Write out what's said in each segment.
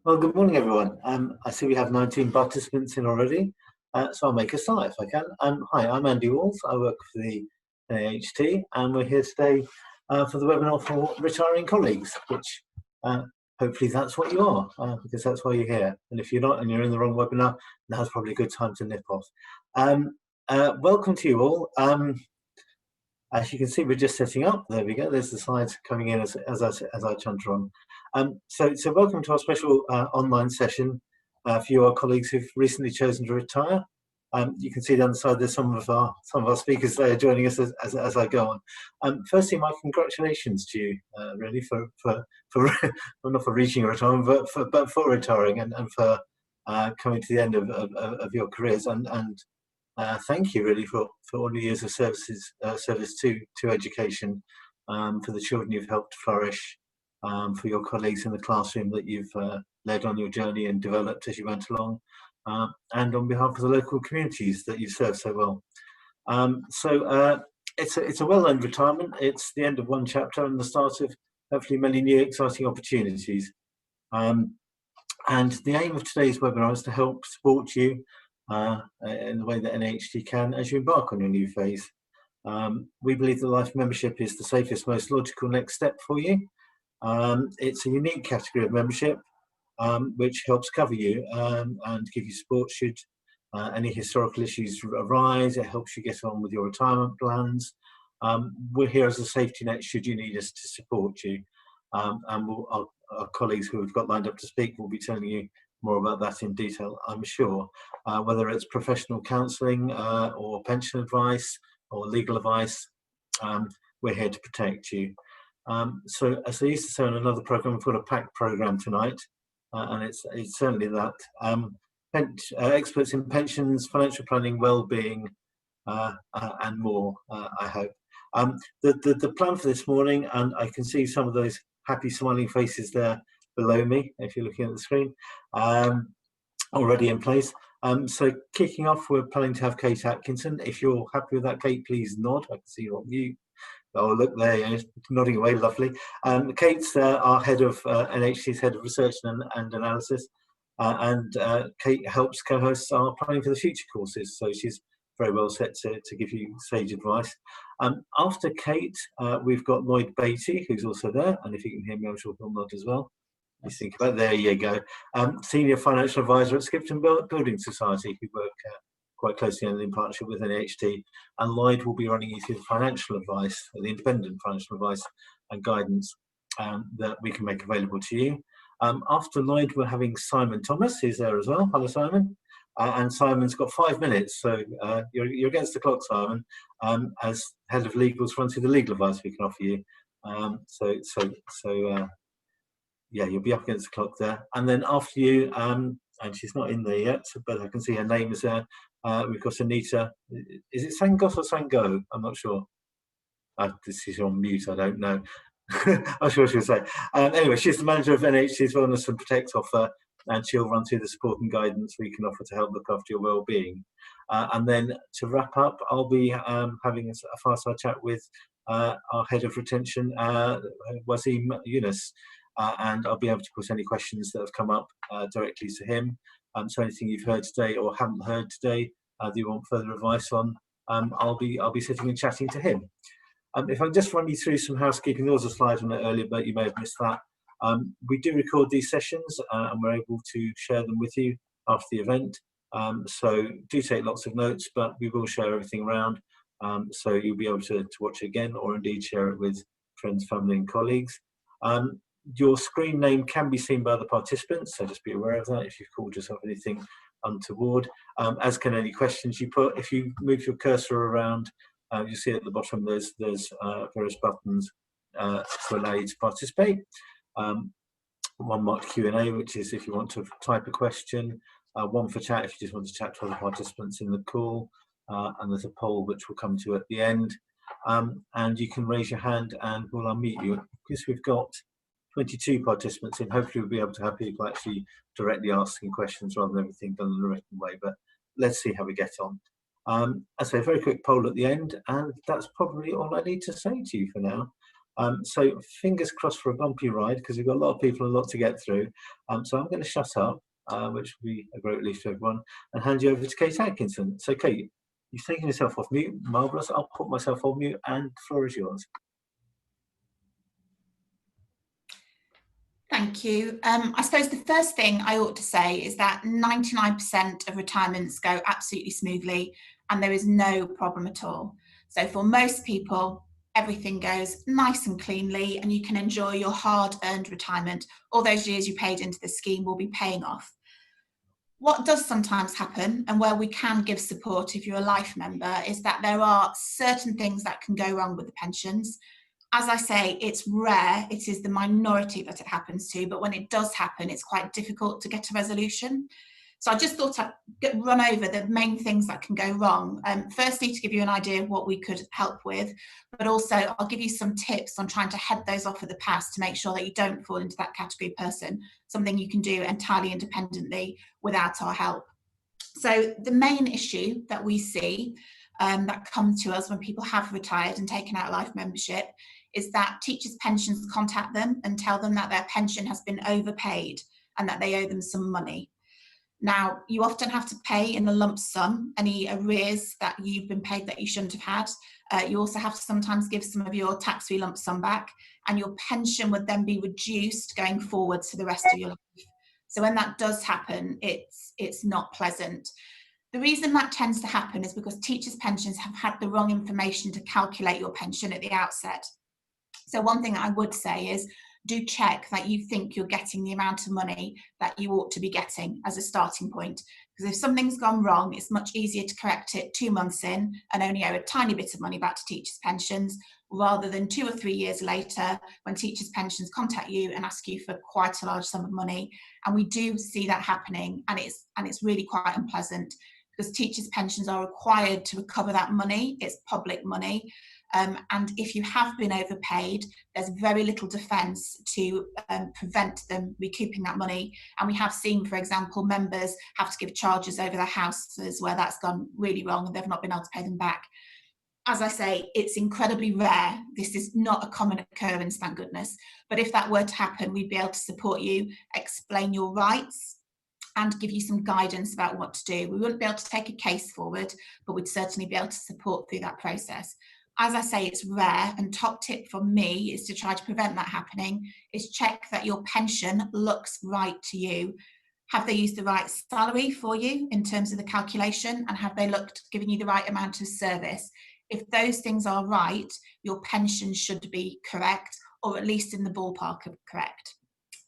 Well, good morning, everyone. I see we have 19 participants in already, so I'll make a start if I can. Hi, I'm Andy Walls. I work for the NAHT, and we're here today for the webinar for retiring colleagues, which hopefully that's what you are, because that's why you're here. And if you're not and you're in the wrong webinar, now's probably a good time to nip off. Welcome to you all. As you can see, we're just setting up. There we go. There's the slides coming in as I chunter on. So welcome to our special online session for you, our colleagues who've recently chosen to retire. You can see down the side there's some of our speakers there joining us as I go on. Firstly, my congratulations to you, really, for well, not for reaching retirement, but for retiring and for coming to the end of your careers and thank you really for all the years of service to education, for the children you've helped flourish, for your colleagues in the classroom that you've led on your journey and developed as you went along, and on behalf of the local communities that you serve so well. It's a well-earned retirement. It's the end of one chapter and the start of hopefully many new exciting opportunities. And the aim of today's webinar is to help support you in the way that NAHT can as you embark on your new phase. We believe that life membership is the safest, most logical next step for you. It's a unique category of membership which helps cover you and give you support should any historical issues arise. It helps you get on with your retirement plans. We're here as a safety net should you need us to support you. And our colleagues who we've got lined up to speak will be telling you more about that in detail, I'm sure. Whether it's professional counselling or pension advice or legal advice, we're here to protect you. So as I used to say on another programme, we've got a packed programme tonight, and it's certainly that. Experts in pensions, financial planning, well-being, and more, I hope. The plan for this morning, and I can see some of those happy smiling faces there below me, if you're looking at the screen, already in place. So kicking off, we're planning to have Kate Atkinson. If you're happy with that, Kate, please nod. I can see you're on mute. Oh, look there, you're nodding away, lovely. Kate's our head of, NHT's head of research and analysis, and Kate helps co-host our Planning for the Future courses, so she's very well set to give you sage advice. After Kate, we've got Lloyd Beatty, who's also there, and if you can hear me, I'm sure he'll nod as well. You think about, there you go. Senior Financial Advisor at Skipton Building Society, who work quite closely in partnership with NHT, and Lloyd will be running you through the financial advice, the independent financial advice and guidance that we can make available to you. After Lloyd, we're having Simon Thomas, who's there as well. Hello, Simon. And Simon's got 5 minutes, so you're against the clock, Simon. As head of legals, run through the legal advice we can offer you. Yeah, you'll be up against the clock there. And then after you, and she's not in there yet, but I can see her name is there. We've got Anita. Is it Sangos or Sango? I'm not sure. This is on mute, I don't know. I'm sure she'll say. Anyway, she's the manager of NHT's Wellness and Protect offer, and she'll run through the support and guidance we can offer to help look after your well-being. And then to wrap up, I'll be having a fireside chat with our head of retention, Wasim Yunus, and I'll be able to put any questions that have come up directly to him. So anything you've heard today or haven't heard today that you want further advice on, I'll be sitting and chatting to him. If I just run you through some housekeeping, there was a slide on it earlier, but you may have missed that. We do record these sessions and we're able to share them with you after the event. So do take lots of notes, but we will share everything around. So you'll be able to watch it again or indeed share it with friends, family and colleagues. Your screen name can be seen by the participants, so just be aware of that if you've called yourself anything untoward, as can any questions you put. If you move your cursor around, you'll see at the bottom there's various buttons to allow you to participate. One marked Q&A, which is if you want to type a question, one for chat if you just want to chat to other participants in the call, and there's a poll which will come to at the end. And you can raise your hand and we'll unmute you. Because we've got 22 participants in, hopefully we'll be able to have people actually directly asking questions rather than everything done in a written way, but let's see how we get on. I say a very quick poll at the end, and that's probably all I need to say to you for now. So fingers crossed for a bumpy ride, because we've got a lot of people, a lot to get through. So I'm going to shut up, which will be a great relief to everyone, and hand you over to Kate Atkinson. So Kate, you've taken yourself off mute. Marvellous. I'll put myself on mute, and the floor is yours. Thank you. I suppose the first thing I ought to say is that 99% of retirements go absolutely smoothly and there is no problem at all. So for most people, everything goes nice and cleanly and you can enjoy your hard-earned retirement. All those years you paid into the scheme will be paying off. What does sometimes happen, and where we can give support if you're a life member, is that there are certain things that can go wrong with the pensions. As I say, it's rare, it is the minority that it happens to, but when it does happen, it's quite difficult to get a resolution. So I just thought I'd run over the main things that can go wrong. Firstly, to give you an idea of what we could help with, but also I'll give you some tips on trying to head those off at the pass to make sure that you don't fall into that category person, something you can do entirely independently without our help. So the main issue that we see that comes to us when people have retired and taken out life membership is that teachers' pensions contact them and tell them that their pension has been overpaid and that they owe them some money. Now, you often have to pay in a lump sum any arrears that you've been paid that you shouldn't have had. You also have to sometimes give some of your tax-free lump sum back, and your pension would then be reduced going forwards for the rest of your life. So when that does happen, it's not pleasant. The reason that tends to happen is because teachers' pensions have had the wrong information to calculate your pension at the outset. So one thing I would say is do check that you think you're getting the amount of money that you ought to be getting as a starting point. Because if something's gone wrong, it's much easier to correct it 2 months in and only owe a tiny bit of money back to teachers' pensions, rather than 2 or 3 years later when teachers' pensions contact you and ask you for quite a large sum of money. And we do see that happening, and it's really quite unpleasant, because teachers' pensions are required to recover that money. It's public money. And if you have been overpaid, there's very little defence to prevent them recouping that money. And we have seen, for example, members have to give charges over their houses where that's gone really wrong and they've not been able to pay them back. As I say, it's incredibly rare. This is not a common occurrence, thank goodness. But if that were to happen, we'd be able to support you, explain your rights, and give you some guidance about what to do. We wouldn't be able to take a case forward, but we'd certainly be able to support through that process. As I say, it's rare, and top tip from me is to try to prevent that happening, is check that your pension looks right to you. Have they used the right salary for you in terms of the calculation, and have they given you the right amount of service? If those things are right, your pension should be correct, or at least in the ballpark of correct.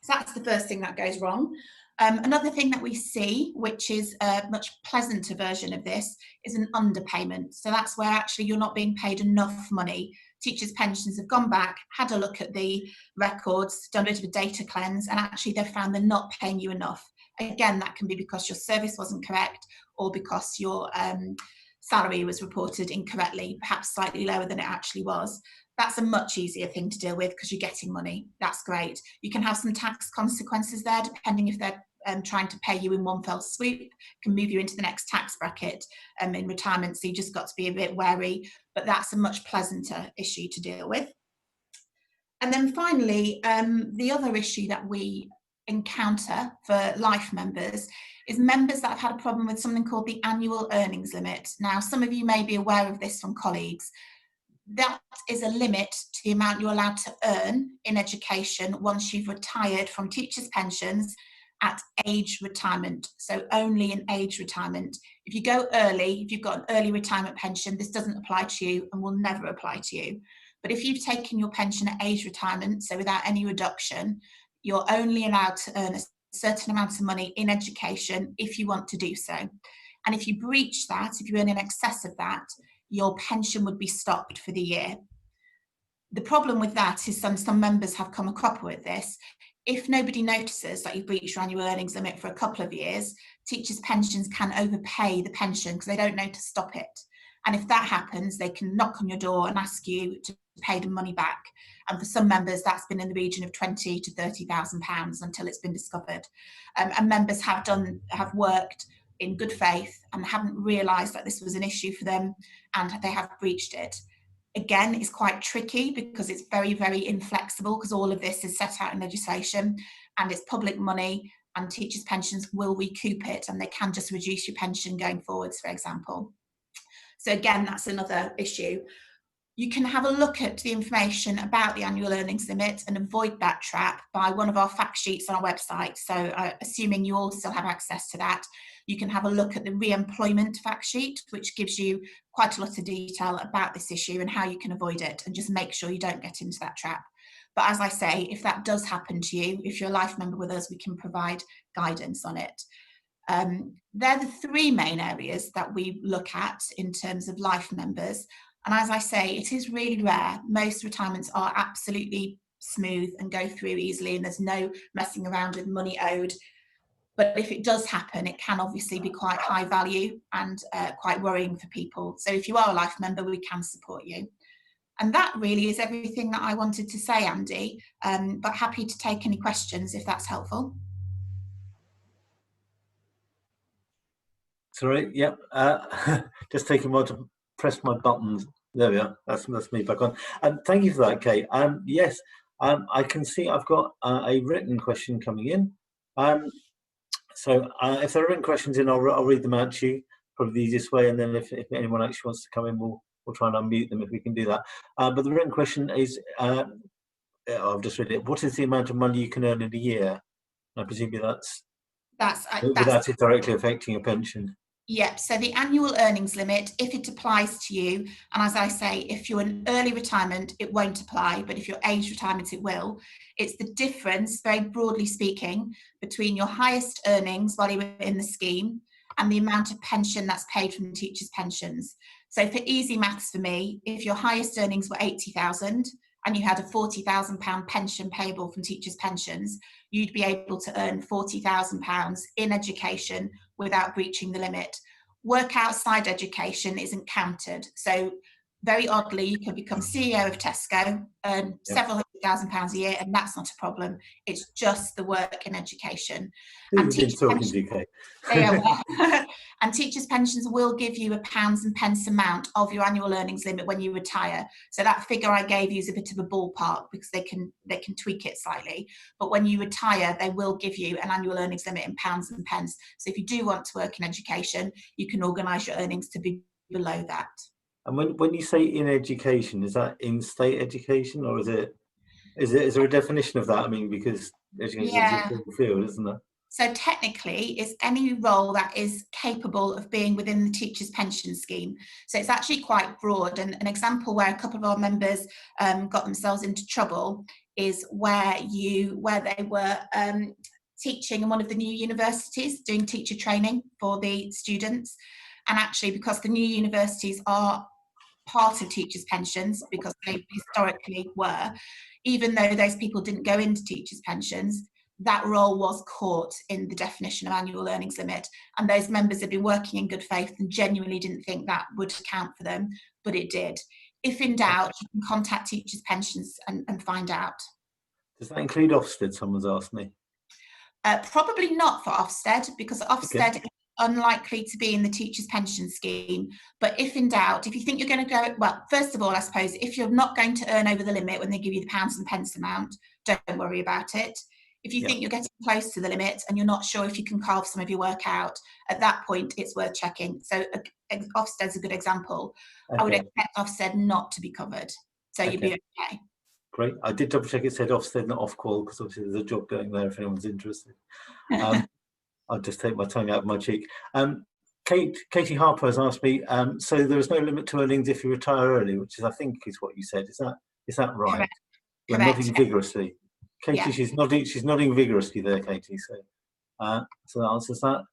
So that's the first thing that goes wrong. Another thing that we see, which is a much pleasanter version of this, is an underpayment. So that's where actually you're not being paid enough money. Teachers' pensions have gone back, had a look at the records, done a bit of a data cleanse, and actually they've found they're not paying you enough. Again, that can be because your service wasn't correct, or because your salary was reported incorrectly, perhaps slightly lower than it actually was. That's a much easier thing to deal with because you're getting money. That's great. You can have some tax consequences there, depending if they're trying to pay you in one fell swoop, can move you into the next tax bracket in retirement. So you just got to be a bit wary, but that's a much pleasanter issue to deal with. And then finally, the other issue that we encounter for life members is members that have had a problem with something called the annual earnings limit. Now, some of you may be aware of this from colleagues. That is a limit to the amount you're allowed to earn in education once you've retired from teachers' pensions at age retirement. So only in age retirement. If you go early, if you've got an early retirement pension, this doesn't apply to you and will never apply to you. But if you've taken your pension at age retirement, so without any reduction, you're only allowed to earn a certain amount of money in education if you want to do so. And if you breach that, if you earn in excess of that, your pension would be stopped for the year. The problem with that is some members have come a cropper with this. If nobody notices that you've breached your annual earnings limit for a couple of years, teachers' pensions can overpay the pension because they don't know to stop it. And if that happens, they can knock on your door and ask you to pay the money back. And for some members, that's been in the region of £20,000 to £30,000 until it's been discovered. And members have worked in good faith and haven't realised that this was an issue for them, and they have breached it. again, is quite tricky because it's very, very inflexible, because all of this is set out in legislation and it's public money, and teachers' pensions will recoup it, and they can just reduce your pension going forwards, for example. So again, that's another issue. You can have a look at the information about the annual earnings limit and avoid that trap by one of our fact sheets on our website. So assuming you all still have access to that, you can have a look at the re-employment fact sheet, which gives you quite a lot of detail about this issue and how you can avoid it, and just make sure you don't get into that trap. But as I say, if that does happen to you, if you're a life member with us, we can provide guidance on it. They're the three main areas that we look at in terms of life members. And as I say, it is really rare. Most retirements are absolutely smooth and go through easily, and there's no messing around with money owed. But if it does happen, it can obviously be quite high value and quite worrying for people. So if you are a life member, we can support you. And that really is everything that I wanted to say, Andy, but happy to take any questions if that's helpful. Sorry, yep. Just taking a while to press my buttons. There we are. That's me back on. Thank you for that, Kate. Yes, I can see I've got a written question coming in. So if there are written questions in, I'll read them out to you, probably the easiest way. And then if anyone actually wants to come in, we'll try and unmute them if we can do that. But the written question is, I've just read it. What is the amount of money you can earn in a year? I presume that's without it directly affecting your pension. Yep, so the annual earnings limit, if it applies to you, and as I say, if you're an early retirement, it won't apply, but if you're age retirement, it will. It's the difference, very broadly speaking, between your highest earnings while you were in the scheme and the amount of pension that's paid from teachers' pensions. So for easy maths for me, if your highest earnings were 80,000 and you had a £40,000 pension payable from teachers' pensions, you'd be able to earn £40,000 in education without breaching the limit. Work outside education isn't counted. So very oddly, you can become CEO of Tesco, earn several £100,000 a year, and that's not a problem. It's just the work in education. And teachers' and teachers' pensions will give you a pounds and pence amount of your annual earnings limit when you retire. So that figure I gave you is a bit of a ballpark because they can tweak it slightly. But when you retire, they will give you an annual earnings limit in pounds and pence. So if you do want to work in education, you can organise your earnings to be below that. And when you say in education, is that in state education, or is there a definition of that? I mean, because education is a broad field, isn't it? So technically, it's any role that is capable of being within the teacher's pension scheme. So it's actually quite broad. And an example where a couple of our members got themselves into trouble is where they were teaching in one of the new universities, doing teacher training for the students. And actually, because the new universities are part of teachers' pensions, because they historically were, even though those people didn't go into teachers' pensions, that role was caught in the definition of annual earnings limit. And those members had been working in good faith and genuinely didn't think that would count for them, but it did. If in doubt, you can contact teachers' pensions and find out. Does that include Ofsted, someone's asked me? Probably not for Ofsted, because Ofsted is unlikely to be in the teachers' pension scheme. But if in doubt, if you think you're going to go, well, first of all, I suppose, if you're not going to earn over the limit when they give you the pounds and pence amount, don't worry about it. If you think you're getting close to the limit and you're not sure if you can carve some of your work out, at that point, it's worth checking. So Ofsted's a good example. I would expect Ofsted not to be covered. So you'd be okay. Great. I did double check it said Ofsted, not Ofqual, because obviously there's a job going there if anyone's interested. I'll just take my tongue out of my cheek. Katie Harper has asked me, so there is no limit to earnings if you retire early, which is, I think, is what you said. Is that right? Correct. We're nodding vigorously. Katie, she's nodding vigorously there, Katie. So that answers that.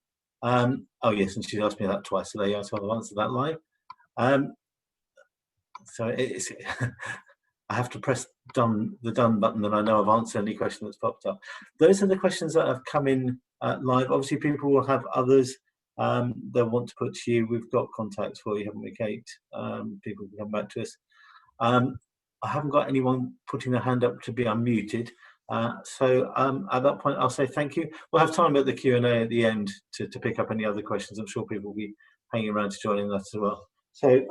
Oh yes, and she's asked me that twice today, so I've answered that live. So it's I have to press the done button, and I know I've answered any question that's popped up. Those are the questions that have come in live. Obviously, people will have others they'll want to put to you. We've got contacts for you, haven't we, Kate? People can come back to us. I haven't got anyone putting their hand up to be unmuted. So at that point, I'll say thank you. We'll have time at the Q&A at the end to pick up any other questions. I'm sure people will be hanging around to join in that as well. So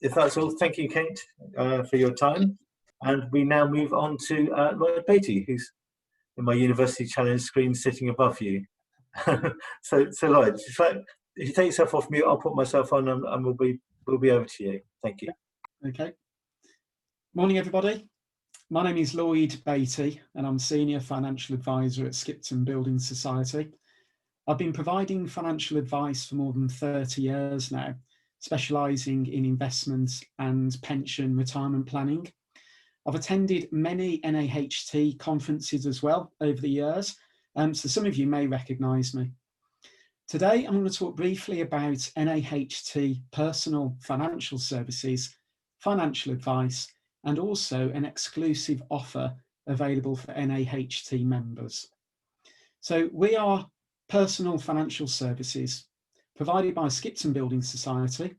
if that's all, thank you, Kate, for your time. And we now move on to Lloyd Beatty, who's in my University Challenge screen sitting above you. So Lloyd, if you take yourself off mute, I'll put myself on, and we'll be over to you. Thank you. Okay. Morning, everybody. My name is Lloyd Beatty, and I'm Senior Financial Advisor at Skipton Building Society. I've been providing financial advice for more than 30 years now, specialising in investment and pension retirement planning. I've attended many NAHT conferences as well over the years, so some of you may recognise me. Today, I'm going to talk briefly about NAHT personal financial services, financial advice, and also an exclusive offer available for NAHT members. So we are personal financial services provided by Skipton Building Society,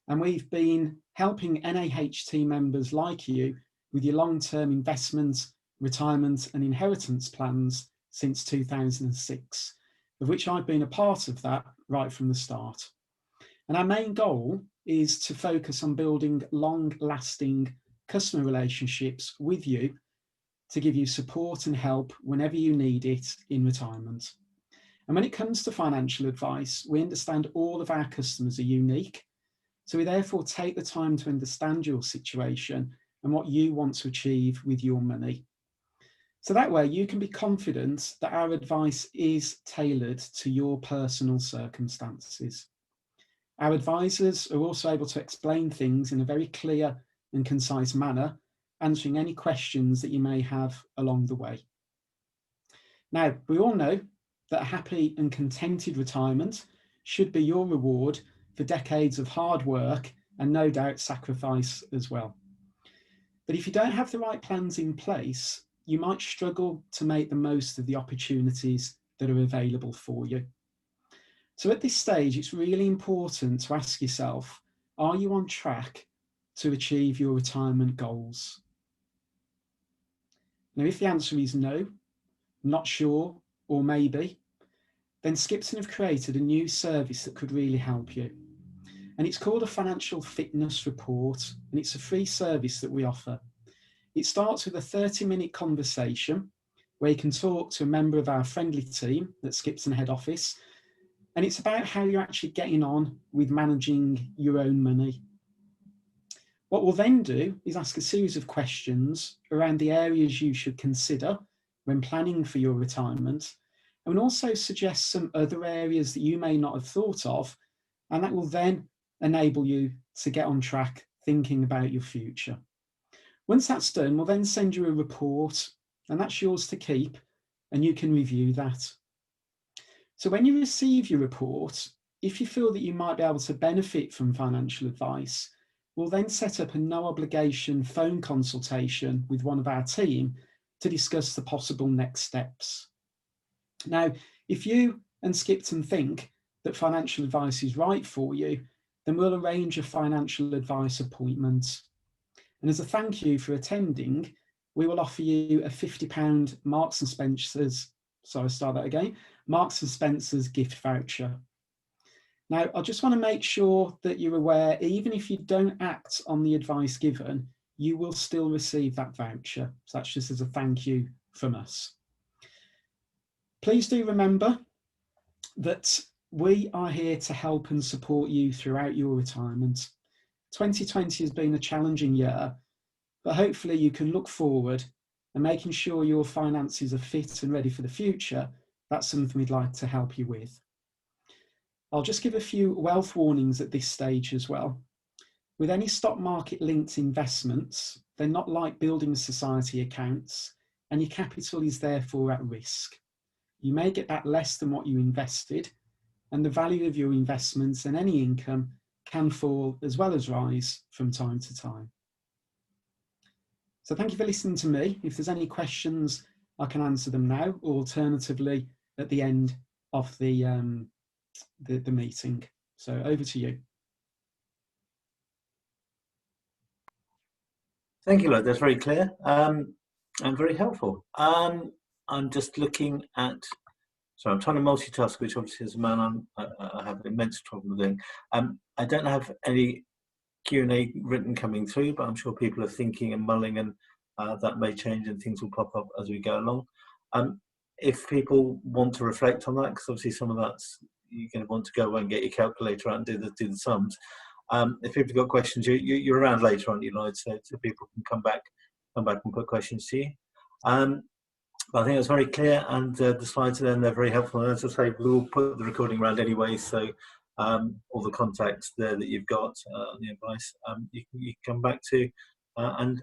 and we've been helping NAHT members like you with your long-term investment, retirement and inheritance plans since 2006, of which I've been a part of that right from the start. And our main goal is to focus on building long-lasting customer relationships with you to give you support and help whenever you need it in retirement. And when it comes to financial advice, we understand all of our customers are unique. So we therefore take the time to understand your situation and what you want to achieve with your money. So that way you can be confident that our advice is tailored to your personal circumstances. Our advisors are also able to explain things in a very clear and concise manner, answering any questions that you may have along the way. Now, we all know that a happy and contented retirement should be your reward for decades of hard work and no doubt sacrifice as well. But if you don't have the right plans in place, you might struggle to make the most of the opportunities that are available for you. So at this stage, it's really important to ask yourself, are you on track to achieve your retirement goals? Now, if the answer is no, not sure, or maybe, then Skipton have created a new service that could really help you. And it's called a financial fitness report, and it's a free service that we offer. It starts with a 30-minute conversation where you can talk to a member of our friendly team at Skipton head office, and it's about how you're actually getting on with managing your own money. What we'll then do is ask a series of questions around the areas you should consider when planning for your retirement, and we'll also suggest some other areas that you may not have thought of, and that will then enable you to get on track thinking about your future. Once that's done, we'll then send you a report, and that's yours to keep, and you can review that. So when you receive your report, if you feel that you might be able to benefit from financial advice, we'll then set up a no obligation phone consultation with one of our team to discuss the possible next steps. Now, if you and Skipton think that financial advice is right for you, then we'll arrange a financial advice appointment. And as a thank you for attending, we will offer you a £50 Marks and Spencer's, Marks and Spencer's gift voucher. Now, I just want to make sure that you're aware, even if you don't act on the advice given, you will still receive that voucher. So that's just as a thank you from us. Please do remember that we are here to help and support you throughout your retirement. 2020 has been a challenging year, but hopefully you can look forward and making sure your finances are fit and ready for the future. That's something we'd like to help you with. I'll just give a few wealth warnings at this stage as well. With any stock market linked investments, they're not like building society accounts, and your capital is therefore at risk. You may get back less than what you invested, and the value of your investments and any income can fall as well as rise from time to time. So thank you for listening to me. If there's any questions, I can answer them now, or alternatively at the end of the meeting. So over to you. Thank you, Lloyd. That's very clear and very helpful. I'm just looking at, so I'm trying to multitask, which obviously as a man I have an immense trouble doing. I don't have any Q&A written coming through, but I'm sure people are thinking and mulling, and that may change and things will pop up as we go along. If people want to reflect on that, because obviously some of that's, you're going to want to go away and get your calculator out and do the sums. If people have got questions, you're around later, aren't you, Lloyd? So people can come back and put questions to you. But I think it's very clear, and the slides are they're very helpful. And as I say, we'll put the recording around anyway, so all the contacts there that you've got, the advice, you can come back to and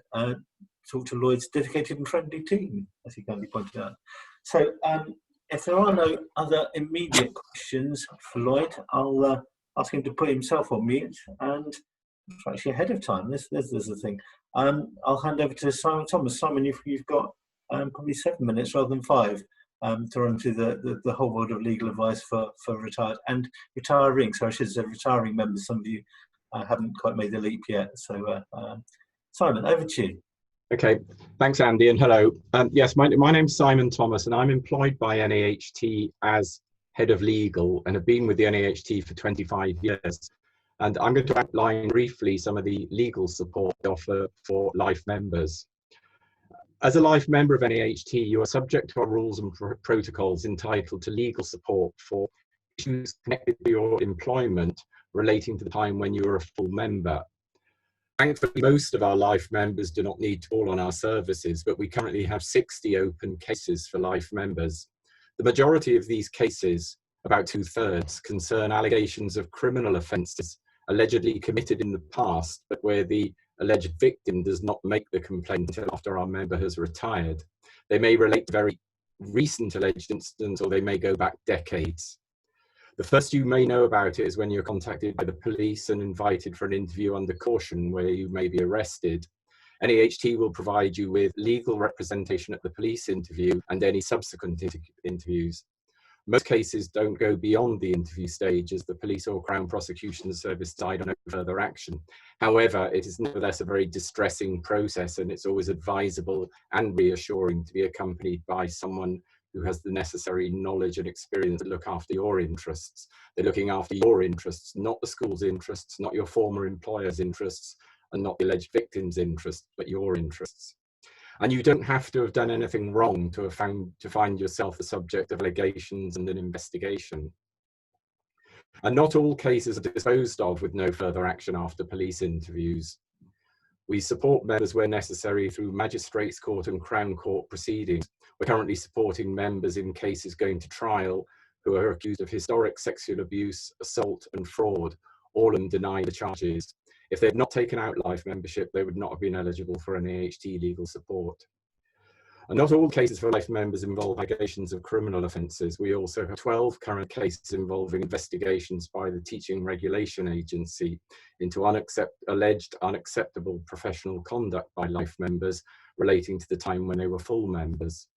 talk to Lloyd's dedicated and friendly team, as you kindly pointed out. So if there are no other immediate questions for Lloyd, I'll ask him to put himself on mute, and actually ahead of time, there's the thing. I'll hand over to Simon Thomas. Simon, you've got probably 7 minutes rather than 5 to run through the whole world of legal advice for retired and retiring. So I should say retiring members. Some of you haven't quite made the leap yet. So Simon, over to you. Okay, thanks Andy, and hello. Yes, my name's Simon Thomas, and I'm employed by NAHT as Head of Legal and have been with the NAHT for 25 years. And I'm going to outline briefly some of the legal support offered for life members. As a life member of NAHT, you are subject to our rules and protocols entitled to legal support for issues connected to your employment relating to the time when you were a full member. Thankfully, most of our life members do not need to call on our services, but we currently have 60 open cases for life members. The majority of these cases, about 2/3, concern allegations of criminal offences allegedly committed in the past, but where the alleged victim does not make the complaint until after our member has retired. They may relate to very recent alleged incidents, or they may go back decades. The first you may know about it is when you're contacted by the police and invited for an interview under caution where you may be arrested. NAHT will provide you with legal representation at the police interview and any subsequent interviews. Most cases don't go beyond the interview stage, as the police or Crown Prosecution Service decide on no further action. However, it is nevertheless a very distressing process, and it's always advisable and reassuring to be accompanied by someone who has the necessary knowledge and experience to look after your interests. They're looking after your interests, not the school's interests, not your former employer's interests, and not the alleged victim's interests, but your interests. And you don't have to have done anything wrong to find yourself the subject of allegations and an investigation. And not all cases are disposed of with no further action after police interviews. We support members where necessary through Magistrates' Court and Crown Court proceedings. We're currently supporting members in cases going to trial who are accused of historic sexual abuse, assault and fraud. All of them deny the charges. If they had not taken out life membership, they would not have been eligible for NAHT legal support. And not all cases for life members involve allegations of criminal offences. We also have 12 current cases involving investigations by the Teaching Regulation Agency into alleged unacceptable professional conduct by life members relating to the time when they were full members.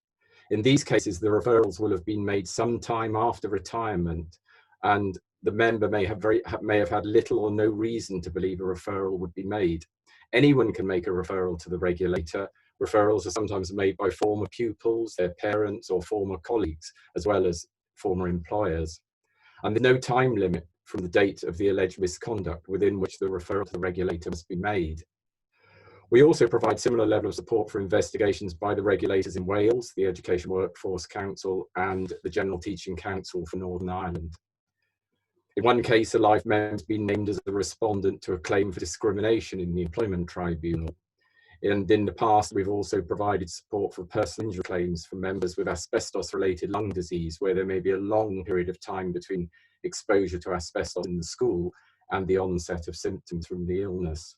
In these cases, the referrals will have been made some time after retirement, and the member may have had little or no reason to believe a referral would be made. Anyone can make a referral to the regulator. Referrals are sometimes made by former pupils, their parents, or former colleagues, as well as former employers. And there's no time limit from the date of the alleged misconduct within which the referral to the regulator must be made. We also provide similar level of support for investigations by the regulators in Wales, the Education Workforce Council, and the General Teaching Council for Northern Ireland. In one case, a life member has been named as a respondent to a claim for discrimination in the Employment Tribunal. And in the past, we've also provided support for personal injury claims for members with asbestos-related lung disease, where there may be a long period of time between exposure to asbestos in the school and the onset of symptoms from the illness.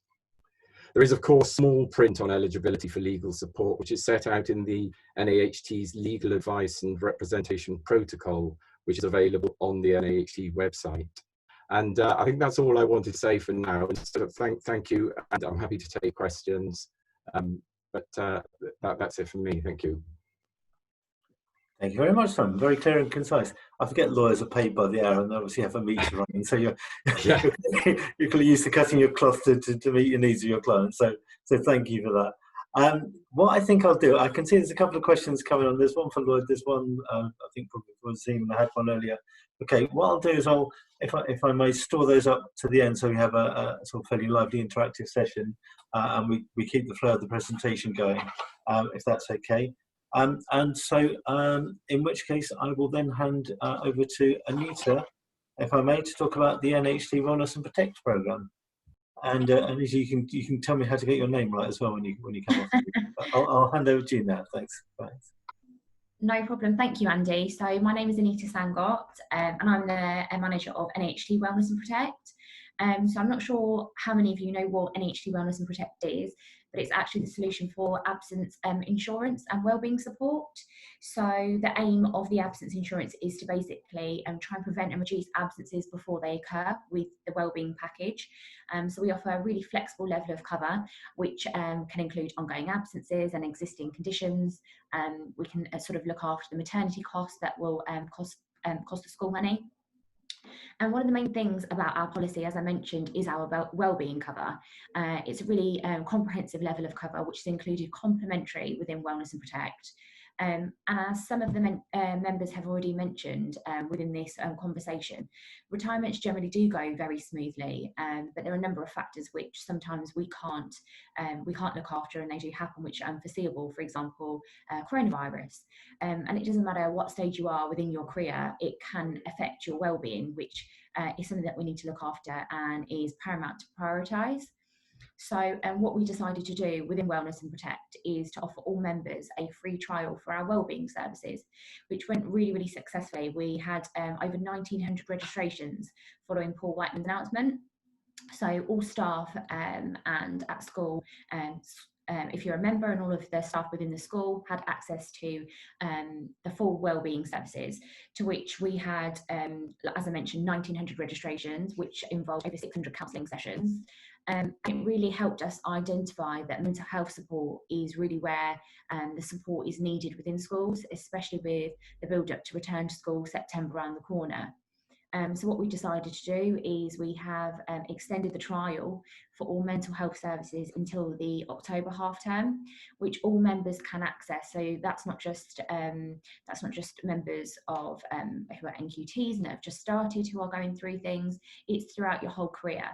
There is, of course, small print on eligibility for legal support, which is set out in the NAHT's Legal Advice and Representation Protocol, which is available on the NAHT website. And I think that's all I wanted to say for now. So thank you, and I'm happy to take questions. That's it from me. Thank you. Thank you very much, Simon. Very clear and concise. I forget lawyers are paid by the hour and obviously have a meter running, so you're clearly used to cutting your cloth to meet your needs of your clients. So thank you for that. What I think I'll do, I can see there's a couple of questions coming on. There's one for Lloyd, there's one, I think probably for Zim, I had one earlier. Okay, what I'll do is if I may, store those up to the end so we have a sort of fairly lively interactive session, and we keep the flow of the presentation going, if that's okay. And so, in which case, I will then hand over to Anita, if I may, to talk about the NHT Wellness and Protect programme. And Anita, you can tell me how to get your name right as well when you come off. I'll hand over to you now. Thanks. Bye. No problem. Thank you, Andy. So my name is Anita Sangot, and I'm the manager of NHT Wellness and Protect. So I'm not sure how many of you know what NHT Wellness and Protect is, but it's actually the solution for absence insurance and wellbeing support. So the aim of the absence insurance is to basically try and prevent and reduce absences before they occur with the wellbeing package. So we offer a really flexible level of cover, which can include ongoing absences and existing conditions. We can sort of look after the maternity costs that will cost the school money. And one of the main things about our policy, as I mentioned, is our wellbeing cover. It's a really comprehensive level of cover, which is included complementary within Wellness and Protect. And as some of the members have already mentioned within this conversation, retirements generally do go very smoothly, but there are a number of factors which sometimes we can't look after, and they do happen, which are unforeseeable. For example, coronavirus, and it doesn't matter what stage you are within your career, it can affect your well-being, which is something that we need to look after and is paramount to prioritise. So what we decided to do within Wellness and Protect is to offer all members a free trial for our wellbeing services, which went really, really successfully. We had over 1,900 registrations following Paul Whiteman's announcement. So all staff and at school, if you're a member, and all of the staff within the school had access to the full wellbeing services, to which we had, as I mentioned, 1,900 registrations, which involved over 600 counselling sessions. It really helped us identify that mental health support is really where the support is needed within schools, especially with the build-up to return to school, September around the corner. So what we decided to do is we have extended the trial for all mental health services until the October half term, which all members can access. So that's not just members of who are NQTs and have just started, who are going through things. It's throughout your whole career.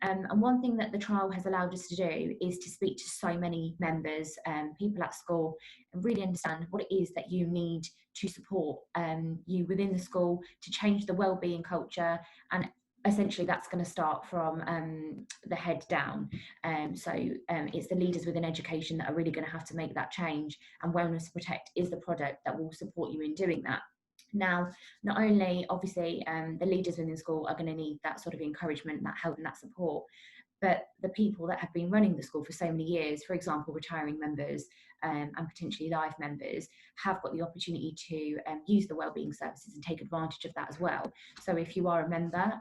And one thing that the trial has allowed us to do is to speak to so many members, people at school, and really understand what it is that you need to support you within the school to change the wellbeing culture. And essentially that's going to start from the head down. So it's the leaders within education that are really going to have to make that change, and Wellness Protect is the product that will support you in doing that. Now, not only obviously the leaders within school are going to need that sort of encouragement, that help and that support, but the people that have been running the school for so many years, for example, retiring members and potentially live members, have got the opportunity to use the wellbeing services and take advantage of that as well. So if you are a member,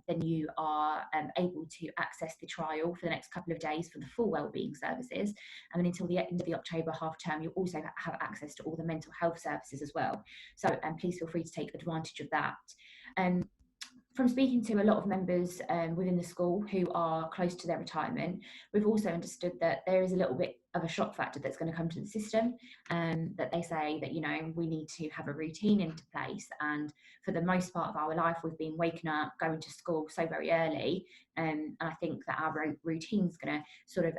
then you are able to access the trial for the next couple of days for the full wellbeing services. And then until the end of the October half term, you'll also have access to all the mental health services as well. So please feel free to take advantage of that. From speaking to a lot of members within the school who are close to their retirement, we've also understood that there is a little bit of a shock factor that's going to come to the system, that they say that, you know, we need to have a routine into place. And for the most part of our life, we've been waking up, going to school so very early. And I think that our routine is going to sort of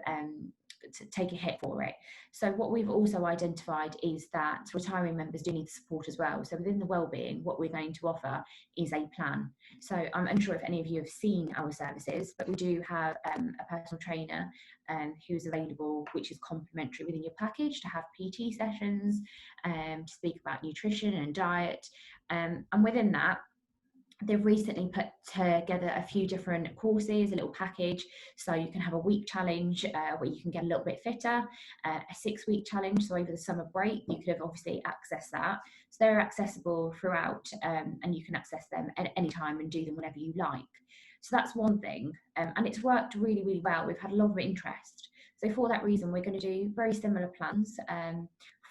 to take a hit for it. So what we've also identified is that retiring members do need support as well. So within the wellbeing, what we're going to offer is a plan. So I'm unsure if any of you have seen our services, but we do have a personal trainer who's available, which is complimentary within your package, to have PT sessions, to speak about nutrition and diet. And within that, they've recently put together a few different courses, a little package. So you can have a week challenge where you can get a little bit fitter, a 6-week challenge. So over the summer break, you could have obviously accessed that. So they're accessible throughout, and you can access them at any time and do them whenever you like. So that's one thing. And it's worked really, really well. We've had a lot of interest. So for that reason, we're going to do very similar plans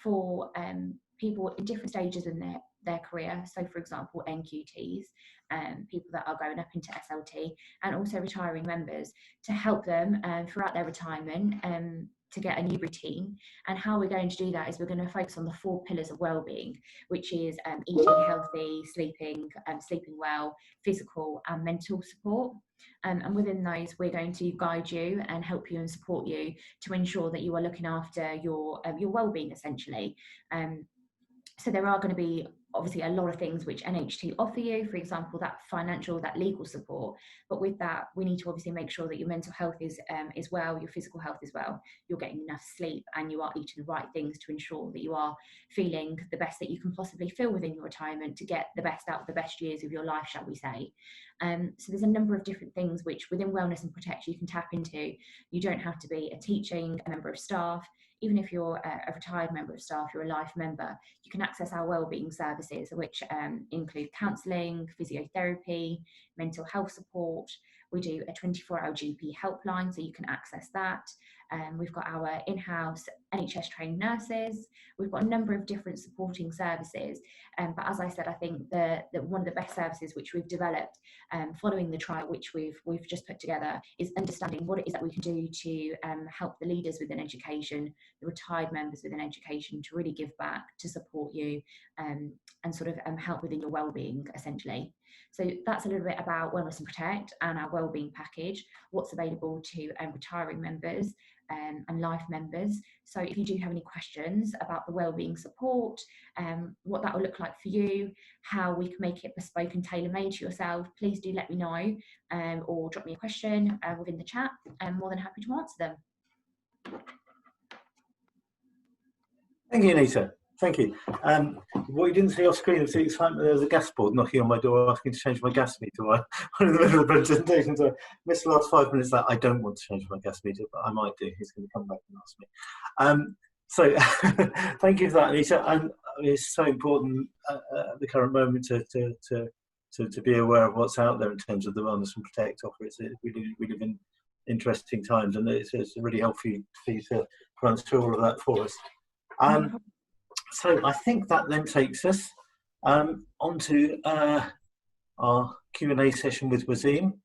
for people in different stages in their career. So for example, NQTs, people that are going up into SLT, and also retiring members, to help them throughout their retirement to get a new routine. And how we're going to do that is we're going to focus on the 4 pillars of well-being, which is eating healthy, sleeping well, physical and mental support. And within those, we're going to guide you and help you and support you to ensure that you are looking after your well-being, essentially. So there are going to be obviously a lot of things which NHT offer you, for example, that financial, that legal support. But with that, we need to obviously make sure that your mental health is well, your physical health as well. You're getting enough sleep and you are eating the right things to ensure that you are feeling the best that you can possibly feel within your retirement to get the best out of the best years of your life, shall we say. So there's a number of different things which within Wellness and Protect you can tap into. You don't have to be a member of staff. Even if you're a retired member of staff, you're a life member, you can access our wellbeing services, which include counselling, physiotherapy, mental health support. We do a 24-hour GP helpline, so you can access that. We've got our in-house NHS trained nurses. We've got a number of different supporting services. But as I said, I think that one of the best services which we've developed following the trial, which we've just put together, is understanding what it is that we can do to help the leaders within education, the retired members within education, to really give back, to support you and sort of help within your well-being, essentially. So that's a little bit about Wellness and Protect and our wellbeing package, what's available to retiring members and life members. So if you do have any questions about the wellbeing support, what that will look like for you, how we can make it bespoke and tailor-made to yourself, please do let me know or drop me a question within the chat. I'm more than happy to answer them. Thank you, Anita. Thank you. What you didn't see off screen was the excitement. There was a gas board knocking on my door asking to change my gas meter while I'm in the middle of the presentation. So I missed the last 5 minutes that I don't want to change my gas meter, but I might do. He's going to come back and ask me. So thank you for that, Anita. And it's so important at the current moment to be aware of what's out there in terms of the Wellness and Protect offer. We live in interesting times, and it's really helpful for you to run through all of that for us. So I think that then takes us onto our Q&A session with Wasim.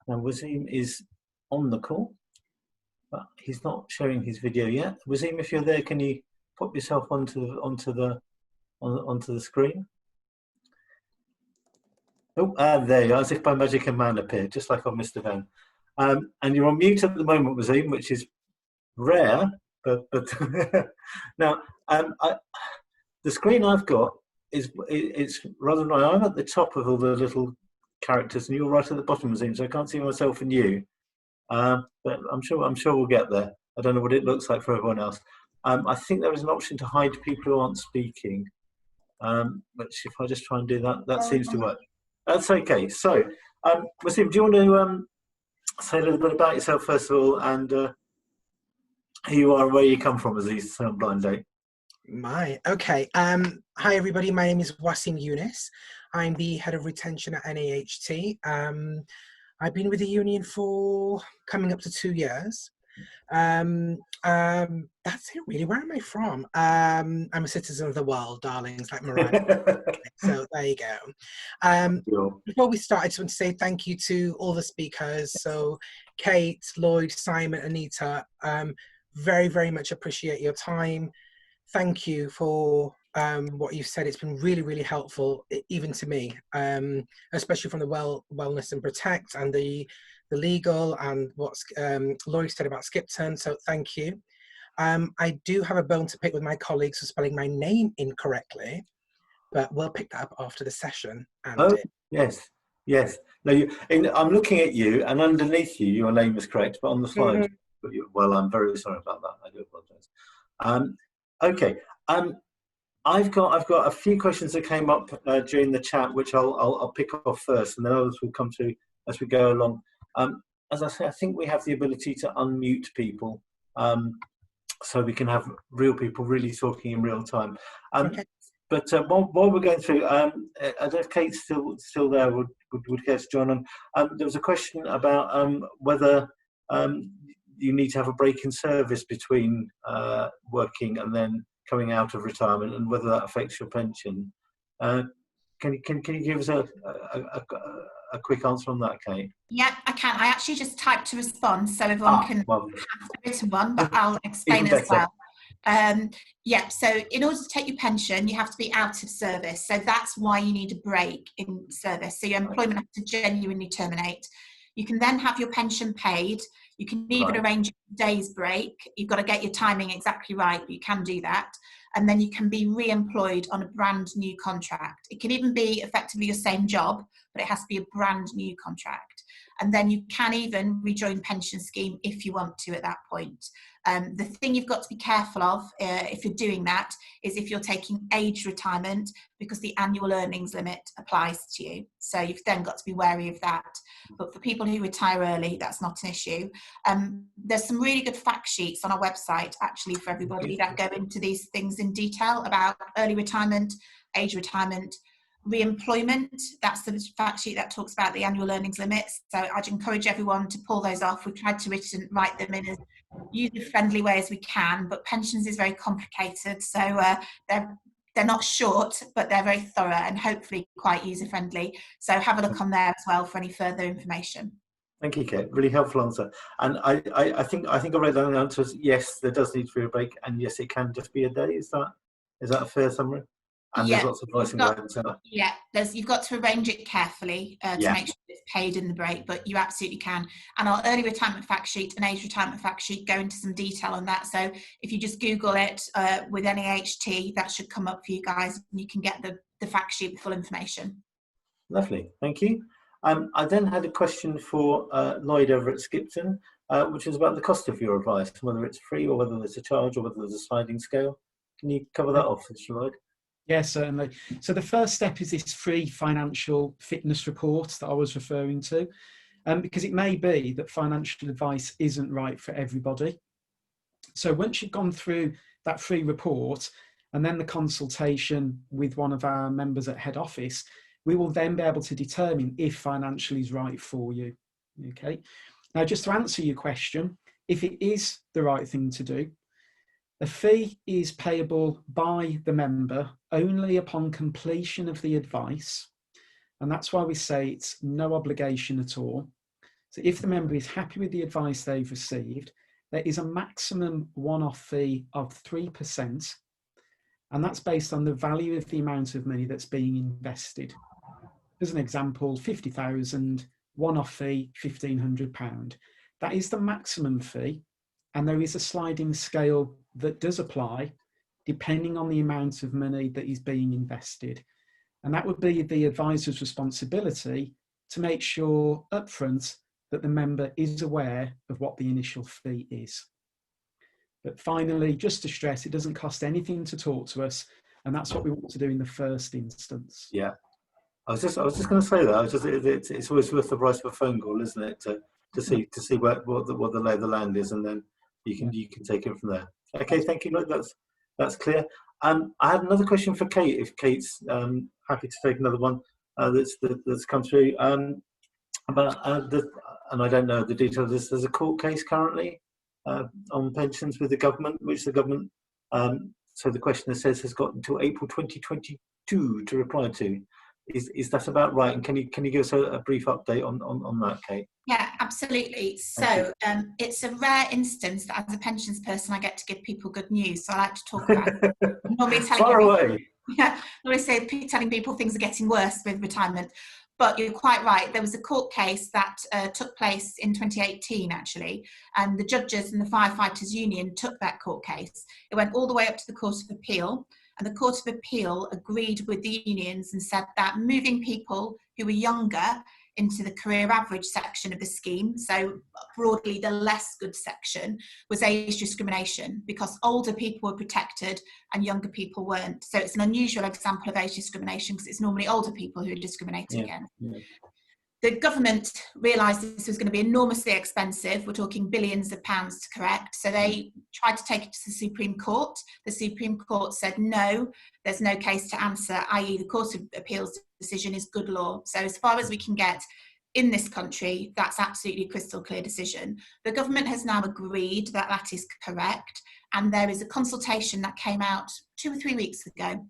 Now Wasim is on the call, but he's not showing his video yet. Wasim, if you're there, can you pop yourself onto the screen? Oh, there you are, as if by magic a man appeared, just like on Mr. Van. And you're on mute at the moment, Wasim, which is rare, but now the screen I've got it's rather annoying. I'm at the top of all the little characters, and you're right at the bottom, Wasim, so I can't see myself and you. But I'm sure we'll get there. I don't know what it looks like for everyone else. I think there is an option to hide people who aren't speaking, which if I just try and do that seems to work. That's okay. So, Wasim, do you want to say a little bit about yourself first of all, and who you are and where you come from as these blind date? Okay. Hi everybody, my name is Wasim Yunus. I'm the head of retention at NAHT. I've been with the union for coming up to 2 years. That's it really. Where am I from? I'm a citizen of the world, darlings, like Mariah. So there you go. Before we start, I just want to say thank you to all the speakers. So Kate, Lloyd, Simon, Anita, very, very much appreciate your time. Thank you for what you've said. It's been really, really helpful, even to me, especially from the Wellness and Protect and the legal and what Laurie said about Skipton. So thank you. I do have a bone to pick with my colleagues for spelling my name incorrectly, but we'll pick that up after the session. Oh, yes. No, I'm looking at you, and underneath you, your name is correct, but on the slide, well, I'm very sorry about that. I do apologise. Okay. I've got a few questions that came up during the chat, which I'll pick off first, and then others will come to as we go along. As I say, I think we have the ability to unmute people, so we can have real people really talking in real time. Okay. But while we're going through, I don't know if Kate's still there, would care to join on. There was a question about whether you need to have a break in service between working and then coming out of retirement, and whether that affects your pension. Can you give us a quick answer on that, Kate? Yeah, I can. I actually just typed to respond so everyone can have the written one, but I'll explain as well. Yeah, so in order to take your pension, you have to be out of service. So that's why you need a break in service. So your employment has to genuinely terminate. You can then have your pension paid. You can even arrange a day's break. You've got to get your timing exactly right, but you can do that. And then you can be re-employed on a brand new contract. It can even be effectively your same job, but it has to be a brand new contract. And then you can even rejoin pension scheme if you want to at that point. The thing you've got to be careful of if you're doing that is if you're taking age retirement, because the annual earnings limit applies to you. So you've then got to be wary of that. But for people who retire early, that's not an issue. There's some really good fact sheets on our website actually for everybody that go into these things in detail about early retirement, age retirement, re-employment. That's the fact sheet that talks about the annual earnings limits. So I'd encourage everyone to pull those off. We've tried to write them in as user-friendly way as we can, but pensions is very complicated. So they're not short, but they're very thorough and hopefully quite user-friendly. So have a look on there as well for any further information. Thank you, Kate. Really helpful answer. And I think I read that the answer is yes, there does need to be a break, and yes, it can just be a day. Is that a fair summary? And yeah, there's lots of advice and guidance. Yeah, you've got to arrange it carefully to make sure it's paid in the break, but you absolutely can. And our early retirement fact sheet and age retirement fact sheet go into some detail on that. So if you just Google it with NAHT, that should come up for you guys, and you can get the fact sheet with full information. Lovely, thank you. I then had a question for Lloyd over at Skipton, which is about the cost of your advice, whether it's free or whether there's a charge or whether there's a sliding scale. Can you cover that off, Lloyd? Yes, certainly. So the first step is this free financial fitness report that I was referring to, because it may be that financial advice isn't right for everybody. So once you've gone through that free report and then the consultation with one of our members at head office, we will then be able to determine if financial is right for you. Okay. Now, just to answer your question, if it is the right thing to do, a fee is payable by the member only upon completion of the advice. And that's why we say it's no obligation at all. So if the member is happy with the advice they've received, there is a maximum one-off fee of 3%. And that's based on the value of the amount of money that's being invested. As an example, 50,000, one-off fee, £1,500. That is the maximum fee. And there is a sliding scale that does apply depending on the amount of money that is being invested. And that would be the advisor's responsibility to make sure upfront that the member is aware of what the initial fee is. But finally, just to stress, it doesn't cost anything to talk to us, and that's what we want to do in the first instance. Yeah, I was just going to say that. It's always worth the price of a phone call, isn't it, to see what the lay of the land is, and then you can take it from there. Okay, thank you. Look, that's clear. I had another question for Kate, if Kate's happy to take another one that's come through. And I don't know the details of this. There's a court case currently on pensions with the government, which the government, so the questioner says, has got until April 2022 to reply to. Is that about right? And can you give us a brief update on that, Kate? Yeah, absolutely. So it's a rare instance that as a pensions person I get to give people good news. So I like to talk about it. Normally telling people things are getting worse with retirement. But you're quite right. There was a court case that took place in 2018, actually, and the judges and the firefighters union took that court case. It went all the way up to the Court of Appeal, and the Court of Appeal agreed with the unions and said that moving people who were younger into the career average section of the scheme, so broadly the less good section, was age discrimination because older people were protected and younger people weren't. So it's an unusual example of age discrimination because it's normally older people who are discriminated against. Yeah. The government realised this was going to be enormously expensive. We're talking billions of pounds to correct. So they tried to take it to the Supreme Court. The Supreme Court said, no, there's no case to answer, i.e. the Court of Appeal's decision is good law. So as far as we can get in this country, that's absolutely a crystal clear decision. The government has now agreed that that is correct. And there is a consultation that came out 2 or 3 weeks ago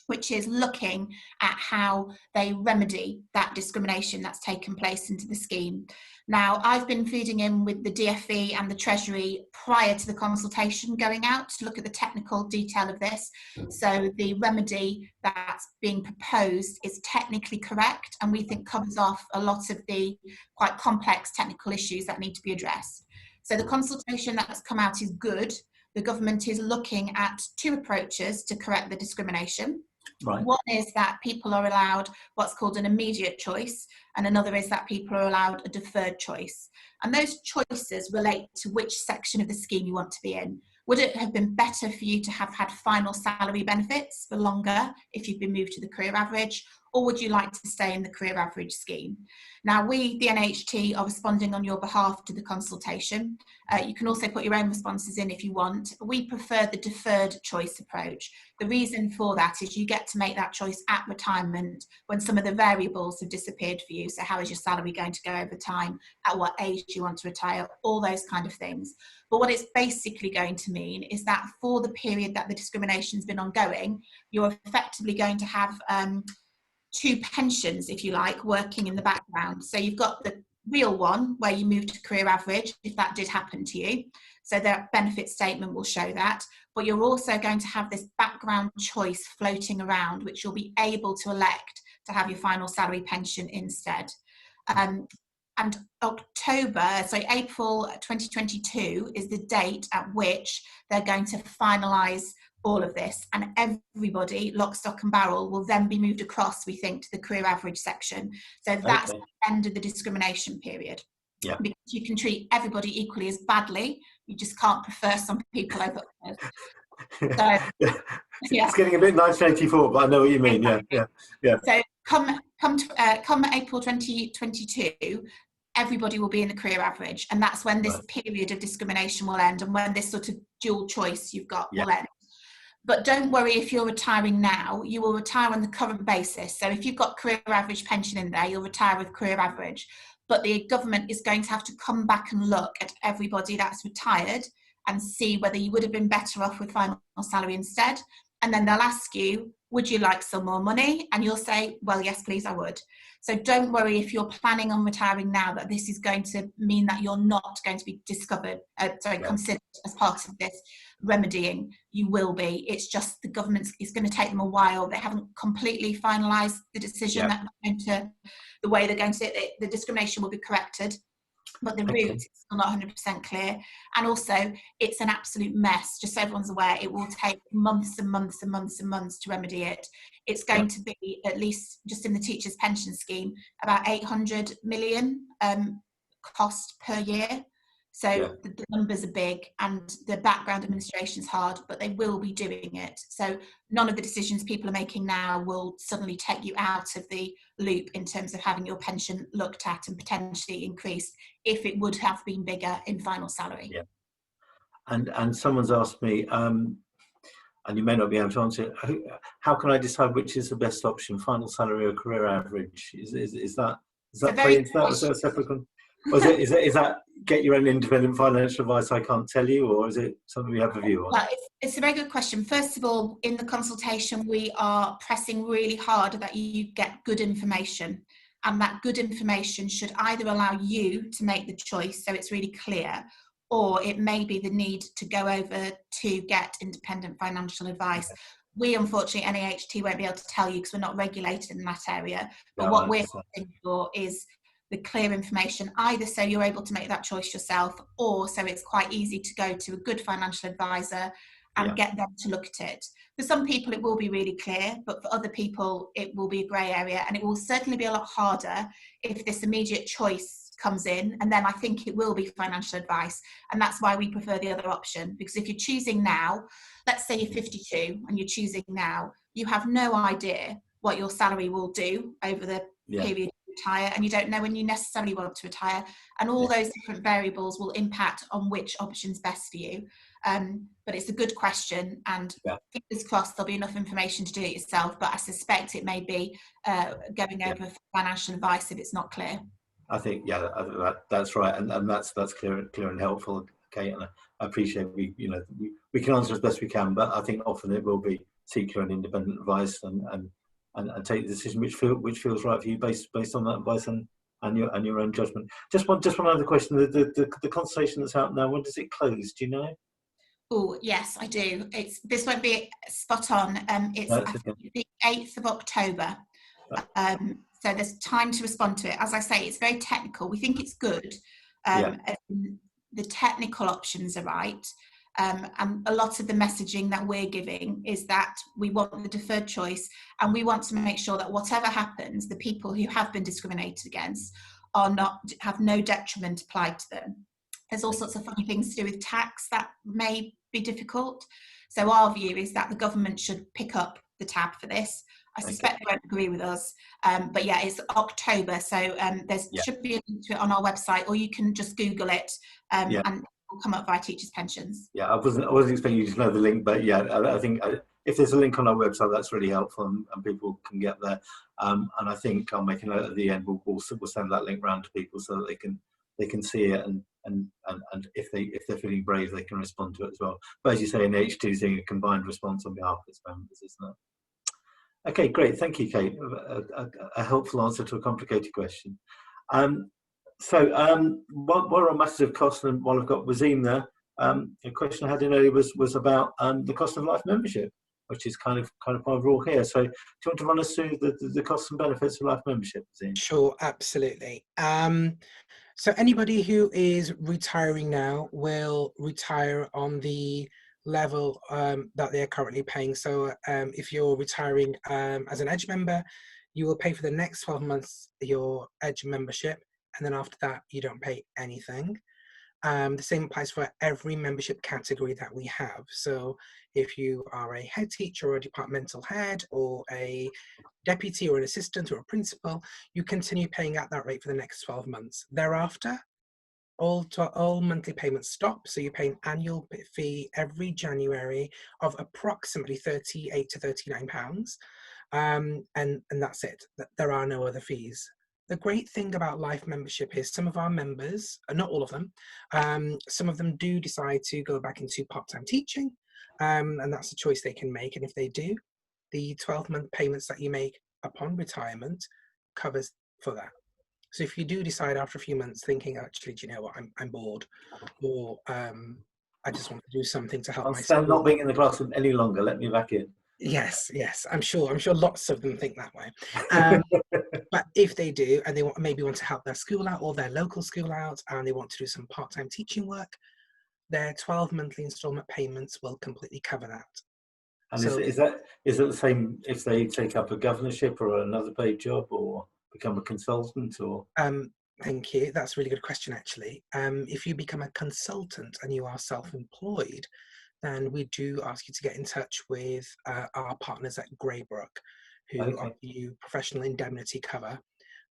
which is looking at how they remedy that discrimination that's taken place into the scheme. Now, I've been feeding in with the DfE and the Treasury prior to the consultation going out to look at the technical detail of this. So the remedy that's being proposed is technically correct, and we think covers off a lot of the quite complex technical issues that need to be addressed. So the consultation that's come out is good. The government is looking at two approaches to correct the discrimination. Right. One is that people are allowed what's called an immediate choice, and another is that people are allowed a deferred choice. And those choices relate to which section of the scheme you want to be in. Would it have been better for you to have had final salary benefits for longer if you've been moved to the career average, or would you like to stay in the career average scheme? Now, we, the NAHT, are responding on your behalf to the consultation. You can also put your own responses in if you want. We prefer the deferred choice approach. The reason for that is you get to make that choice at retirement when some of the variables have disappeared for you. So how is your salary going to go over time? At what age do you want to retire? All those kind of things. But what it's basically going to mean is that for the period that the discrimination's been ongoing, you're effectively going to have two pensions, if you like, working in the background. So you've got the real one where you move to career average, if that did happen to you. So the benefit statement will show that. But you're also going to have this background choice floating around, which you'll be able to elect to have your final salary pension instead. And October, so April 2022 is the date at which they're going to finalise all of this, and everybody, lock, stock and barrel, will then be moved across, we think, to the career average section. So that's the end of the discrimination period. Yeah. Because you can treat everybody equally as badly, you just can't prefer some people over others. So, it's getting a bit 1984, but I know what you mean. Yeah. So come April 2022, everybody will be in the career average, and that's when this period of discrimination will end, and when this sort of dual choice you've got will end. But don't worry if you're retiring now, you will retire on the current basis. So if you've got career average pension in there, you'll retire with career average. But the government is going to have to come back and look at everybody that's retired and see whether you would have been better off with final salary instead. And then they'll ask you, would you like some more money? And you'll say, well, yes, please, I would. So don't worry if you're planning on retiring now that this is going to mean that you're not going to be considered as part of this remedying. You will be. It's just the government is going to take them a while. They haven't completely finalised the decision the way they're going to the discrimination will be corrected. But the route is still not 100% clear. And also, it's an absolute mess. Just so everyone's aware, it will take months and months and months and months to remedy it. It's going to be, at least just in the teachers' pension scheme, about 800 million cost per year. So the numbers are big, and the background administration is hard, but they will be doing it. So none of the decisions people are making now will suddenly take you out of the loop in terms of having your pension looked at and potentially increased if it would have been bigger in final salary. Yeah. And someone's asked me, and you may not be able to answer it, how can I decide which is the best option, final salary or career average? Is that play into that? Was that a separate one? Or is that get your own independent financial advice I can't tell you, or is it something we have a view on? Well, it's a very good question. First of all, in the consultation, we are pressing really hard that you get good information, and that good information should either allow you to make the choice so it's really clear, or it may be the need to go over to get independent financial advice. We, unfortunately, NAHT won't be able to tell you because we're not regulated in that area, but what we're looking for is the clear information, either so you're able to make that choice yourself, or so it's quite easy to go to a good financial advisor and get them to look at it. For some people it will be really clear, but for other people it will be a grey area, and it will certainly be a lot harder if this immediate choice comes in, and then I think it will be financial advice, and that's why we prefer the other option. Because if you're choosing now, let's say you're 52 and you're choosing now, you have no idea what your salary will do over the period retire, and you don't know when you necessarily want to retire, and all those different variables will impact on which option's best for you. But it's a good question, and fingers crossed there'll be enough information to do it yourself, but I suspect it may be going over financial advice if it's not clear. I think that's right, and that's clear and helpful, Kate, and I appreciate we can answer as best we can, but I think often it will be seek your own independent advice and take the decision which feels right for you based on that advice and your own judgment. Just one other question: the consultation that's out now, when does it close? Do you know? Oh yes, I do. This won't be spot on. It's the 8th of October. So there's time to respond to it. As I say, it's very technical. We think it's good. The technical options are right. And a lot of the messaging that we're giving is that we want the deferred choice, and we want to make sure that whatever happens, the people who have been discriminated against have no detriment applied to them. There's all sorts of funny things to do with tax that may be difficult. So our view is that the government should pick up the tab for this. I suspect they won't agree with us, but yeah, it's October, so should be a link to it on our website, or you can just Google it, and it will come up via teachers' pensions. Yeah, I wasn't expecting you to know the link, but yeah, I think if there's a link on our website, that's really helpful, and people can get there. And I think I'll make a note at the end. We'll send that link round to people so that they can see it, and if they're feeling brave, they can respond to it as well. But as you say, NAHT is doing a combined response on behalf of its members, isn't it? Okay, great. Thank you, Kate. A helpful answer to a complicated question. So while we're on matters of cost, and while I've got Wazim there, a question I had in earlier was about the cost of life membership, which is kind of why we're all here. So do you want to run us through the costs and benefits of life membership, Wazim? Sure, absolutely. So anybody who is retiring now will retire on the level that they are currently paying. So if you're retiring as an Edge member, you will pay for the next 12 months your Edge membership, and then after that you don't pay anything. The same applies for every membership category that we have. So if you are a head teacher or a departmental head or a deputy or an assistant or a principal, you continue paying at that rate for the next 12 months. Thereafter, all monthly payments stop, so you pay an annual fee every January of approximately £38 to £39, and that's it. There are no other fees. The great thing about life membership is some of our members, not all of them, some of them do decide to go back into part-time teaching, and that's a choice they can make. And if they do, the 12-month payments that you make upon retirement covers for that. So if you do decide after a few months thinking, actually, do you know what, I'm bored, or I just want to do something to help myself. I'm not being in the classroom any longer, let me back in. Yes, I'm sure lots of them think that way. But if they do, and they maybe want to help their school out or their local school out, and they want to do some part-time teaching work, their 12 monthly instalment payments will completely cover that. And so, is it the same if they take up a governorship or another paid job or become a consultant? Or thank you, that's a really good question actually. If you become a consultant and you are self-employed, then we do ask you to get in touch with our partners at Greybrook, who offer you professional indemnity cover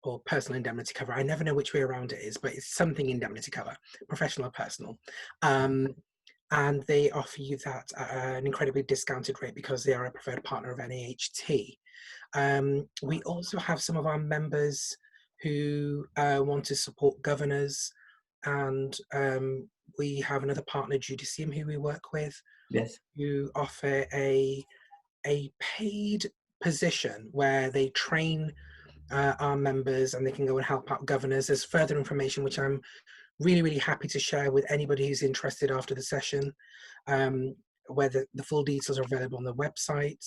or personal indemnity cover. I never know which way around it is, but it's something indemnity cover, professional or personal. And they offer you that at an incredibly discounted rate because they are a preferred partner of NAHT. We also have some of our members who want to support governors, and we have another partner, Judicium, who we work with, who offer a paid position where they train our members and they can go and help out governors. There's further information which I'm really happy to share with anybody who's interested after the session, where the full details are available on the website.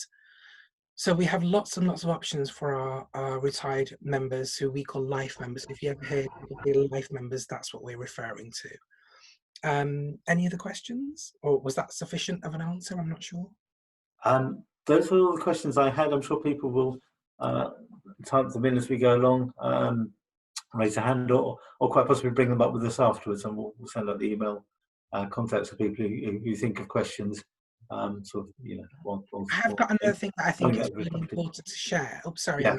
So we have lots and lots of options for our retired members who we call life members. If you ever hear people life members, that's what we're referring to. Any other questions, or was that sufficient of an answer? I'm not sure. Those were all the questions I had. I'm sure people will type them in as we go along, raise a hand, or quite possibly bring them up with us afterwards, and we'll send out the email contacts of people who think of questions. Sort of, you know, I have got another thing that I think is really important to share. Oh, sorry, yeah,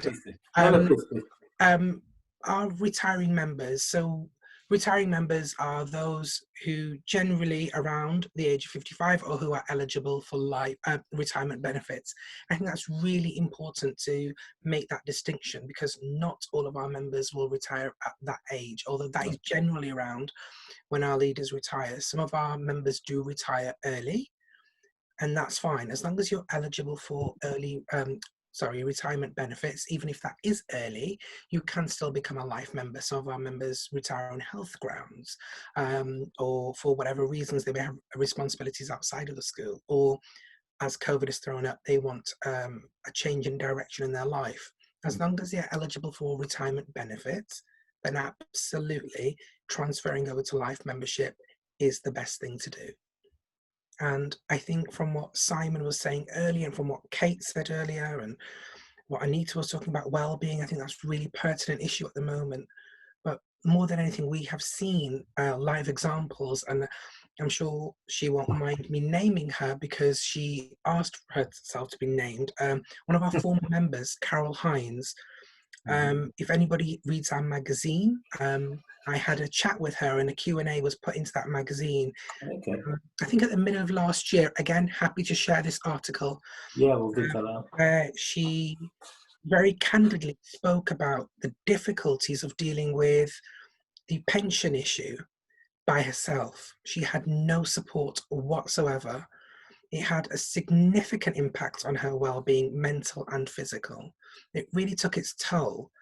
Andy. please. Our retiring members. So retiring members are those who generally around the age of 55 or who are eligible for retirement benefits. I think that's really important to make that distinction, because not all of our members will retire at that age, although that is generally around when our leaders retire. Some of our members do retire early. and that's fine as long as you're eligible for early retirement benefits. Even if that is early, you can still become a life member. Some of our members retire on health grounds, or for whatever reasons they may have responsibilities outside of the school, or as COVID is thrown up, they want a change in direction in their life. As long as they're eligible for retirement benefits, then absolutely transferring over to life membership is the best thing to do. And I think from what Simon was saying earlier, and from what Kate said earlier, and what Anita was talking about well-being, I think that's a really pertinent issue at the moment. But more than anything, we have seen live examples, and I'm sure she won't mind me naming her because she asked for herself to be named. One of our former members, Carol Hines. If anybody reads our magazine, I had a chat with her and a Q&A was put into that magazine. Okay. I think at the middle of last year. Again, happy to share this article. Yeah, we'll dig that out. Where she very candidly spoke about the difficulties of dealing with the pension issue by herself. She had no support whatsoever. It had a significant impact on her well-being, mental and physical. It really took its toll.